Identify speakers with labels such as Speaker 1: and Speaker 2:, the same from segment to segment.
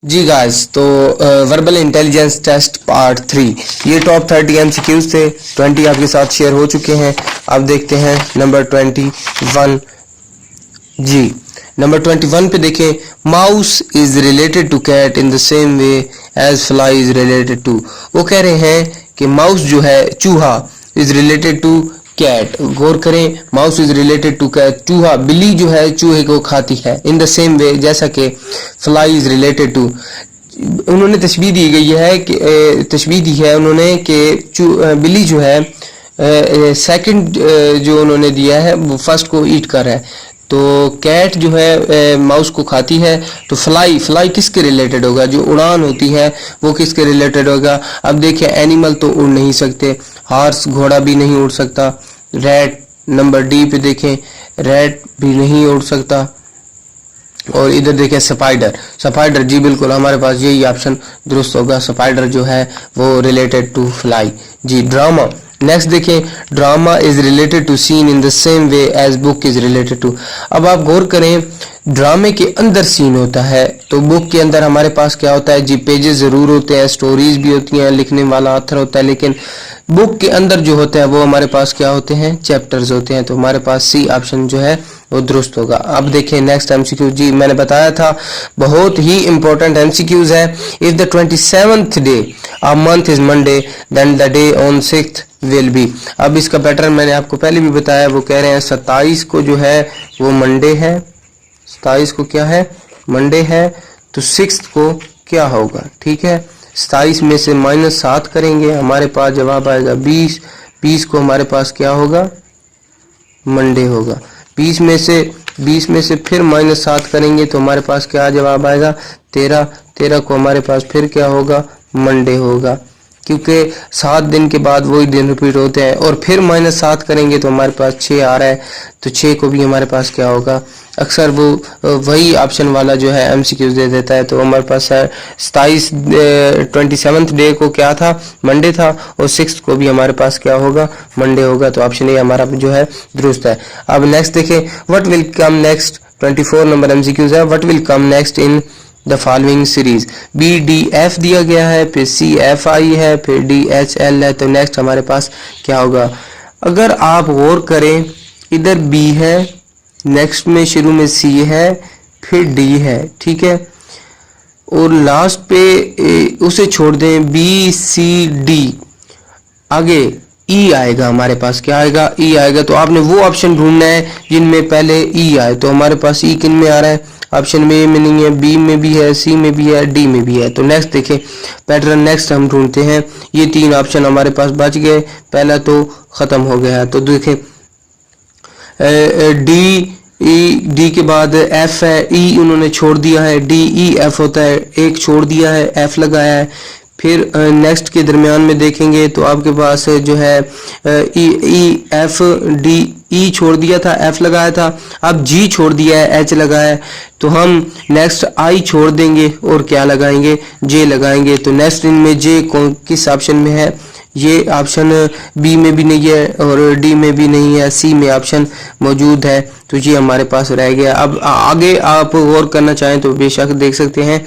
Speaker 1: जी guys, तो verbal intelligence test part 3 ये top 30 MCQs थे। 20 आपके साथ शेयर हो चुके हैं। अब देखते हैं नंबर 21। जी नंबर 21 पे देखें, mouse is related to cat in the same way as fly is related to. वो कह रहे हैं कि माउस जो है चूहा इज रिलेटेड टू कैट। गौर करें, mouse is related to cat, चूहा बिल्ली जो है चूहे को खाती है। इन द सेम वे, जैसा कि फ्लाई इज रिलेटेड टू। उन्होंने तशबीह दी गई है कि तशबीह दी है उन्होंने कि बिल्ली जो है सेकंड जो उन्होंने दिया है वो फर्स्ट को ईट कर रहा है। तो कैट जो है माउस को खाती है। तो फ्लाई किसके रिलेटेड होगा? जो उड़ान होती है वो किसके रिलेटेड होगा? अब देखिए, एनिमल तो उड़ नहीं सकते, हॉर्स घोड़ा भी नहीं उड़ सकता। रैट नंबर डी पे देखें, रैट भी नहीं उड़ सकता। और इधर देखें स्पाइडर, जी बिल्कुल हमारे पास यही ऑप्शन दुरुस्त होगा। स्पाइडर जो है वो रिलेटेड टू फ्लाई। जी ड्रामा, नेक्स्ट देखें, drama is related to scene in the same way as book is related to. अब आप गौर करें, ड्रामे के अंदर सीन होता है, तो बुक के अंदर हमारे पास क्या होता है? जी पेजेस जरूर होते हैं, स्टोरीज भी होती हैं, लिखने वाला ऑथर होता है, लेकिन बुक के अंदर जो होता है वो हमारे पास क्या होते हैं? चैप्टर्स होते हैं। तो हमारे पास सी ऑप्शन जो है वो दुरुस्त होगा। अब देखें नेक्स्ट एमसीक्यू। जी मैंने बताया था बहुत ही इंपॉर्टेंट एमसीक्यूज है। If the 27th day of month is Monday then the day on 6th will be. अब इसका पैटर्न मैंने आपको पहले भी बताया। वो कह रहे हैं 27 को जो है वो मंडे है, 27 को क्या है? मंडे है। तो 6th को क्या होगा? ठीक है, 27 में से -7 करेंगे, हमारे पास जवाब आएगा 20। 20 को हमारे पास क्या होगा? मंडे होगा। 20 में से फिर -7 करेंगे तो हमारे पास क्या जवाब आएगा? 13। 13 को हमारे पास फिर क्या होगा? मंडे होगा, क्योंकि 7 दिन के बाद वही दिन रिपीट होते हैं। और फिर -7 करेंगे तो हमारे पास 6 आ रहा है, तो 6 को भी हमारे पास क्या होगा? अक्सर वो वही ऑप्शन वाला जो है एमसीक्यूज दे देता है। तो हमारे पास है 27th डे को क्या था? मंडे था। और 6th को भी हमारे पास क्या होगा? मंडे होगा। तो ऑप्शन ए हमारा जो है दुरुस्त है। अब नेक्स्ट देखें, what will come next. 24 number MCQs है, what will come next in the following series. B D F दिया गया है, फिर सी एफ आई है, फिर डी एच एल है। तो नेक्स्ट हमारे पास क्या होगा? अगर आप गौर करें, इधर बी है, नेक्स्ट में शुरू में सी है, फिर डी है, ठीक है, और लास्ट पे उसे छोड़ दें, बी सी डी, आगे ई आएगा। हमारे पास क्या आएगा? ई आएगा। तो आपने वो ऑप्शन ढूंढना है जिनमें पहले ई आए। तो हमारे पास ई किन में आ रहा है? ऑप्शन में ए में नहीं है, बी में भी है, सी में भी है, डी में भी है। तो नेक्स्ट देखें पैटर्न, नेक्स्ट हम ढूंढते हैं। ये 3 ऑप्शन हमारे पास बच गए, पहला तो खत्म हो गया है। तो देखें डी के बाद एफ है, ई उन्होंने छोड़ दिया है, डी ई एफ होता है, एक छोड़ दिया है, एफ लगाया है। फिर नेक्स्ट के दरमियान में देखेंगे तो आपके पास जो है ई एफ डी, ई छोड़ दिया था, एफ लगाया था, अब जी छोड़ दिया है, एच लगाया है। तो हम नेक्स्ट आई छोड़ देंगे और क्या लगाएंगे? जे लगाएंगे। तो नेक्स्ट इनमें जे किस ऑप्शन में है? ये ऑप्शन बी में भी नहीं है और डी में भी नहीं है, सी में ऑप्शन मौजूद है। तो ये हमारे पास रह गया। अब आगे आप गौर करना चाहें तो बेशक देख सकते हैं,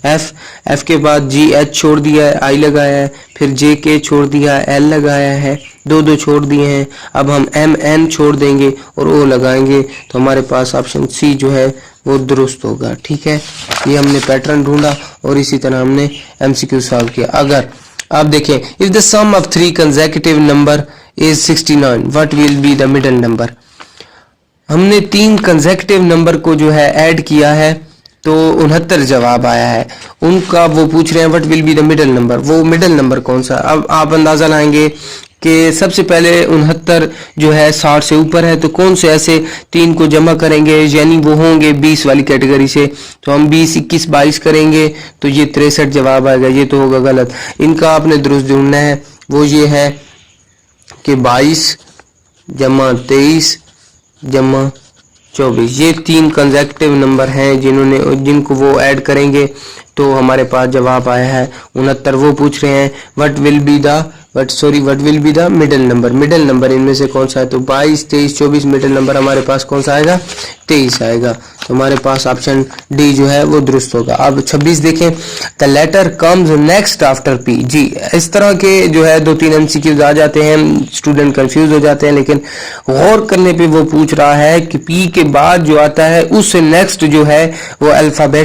Speaker 1: एफ के बाद जी एच छोड़ दिया है, आई लगाया है, फिर जे के छोड़ दिया है, एल लगाया है, दो छोड़ दिए हैं। अब हम एम एन छोड़ देंगे और ओ लगाएंगे। तो हमारे पास ऑप्शन सी जो है वो दुरुस्त होगा। ठीक है, ये हमने पैटर्न ढूंढा और इसी तरह हमने एमसीक्यू सॉल्व किया। अगर आप देखें, if the sum of 3 consecutive number is 69, what will be the middle number. हमने 3 कंसेक्यूटिव नंबर को जो है ऐड किया है तो 69 जवाब आया है। उनका वो पूछ रहे हैं what will be the middle number, वो मिडिल नंबर कौन सा। अब आप अंदाजा लाएंगे कि सबसे पहले 69 जो है 60 से ऊपर है, तो कौन से ऐसे 3 को जमा करेंगे, यानी वो होंगे 20 वाली कैटेगरी से। तो हम 20, 21, 22 करेंगे तो ये 63 जवाब आएगा। ये तो होगा गलत। इनका आपने दुरुस्त ढूंढना है, वो ये है कि 22 जमा 23 जमा 24, ये 3 कंसेक्यूटिव नंबर हैं जिनको वो ऐड करेंगे तो हमारे पास जवाब आया है 69। वो पूछ रहे हैं what will be the middle number इनमें से कौन सा है, तो 22, 23, 24 मिडिल नंबर हमारे पास कौन सा आएगा, 23 आएगा। तो हमारे पास ऑप्शन डी जो है वो दुरुस्त होगा। अब 26 देखें, the letter comes next after P. जी, इस तरह के जो है 2-3 एमसीक्यूज आ जाते हैं, स्टूडेंट कंफ्यूज हो जाते हैं, लेकिन गौर करने पे वो पूछ रहा है कि पी के बाद जो आता है उससे नेक्स्ट जो है वो अल्फाबेट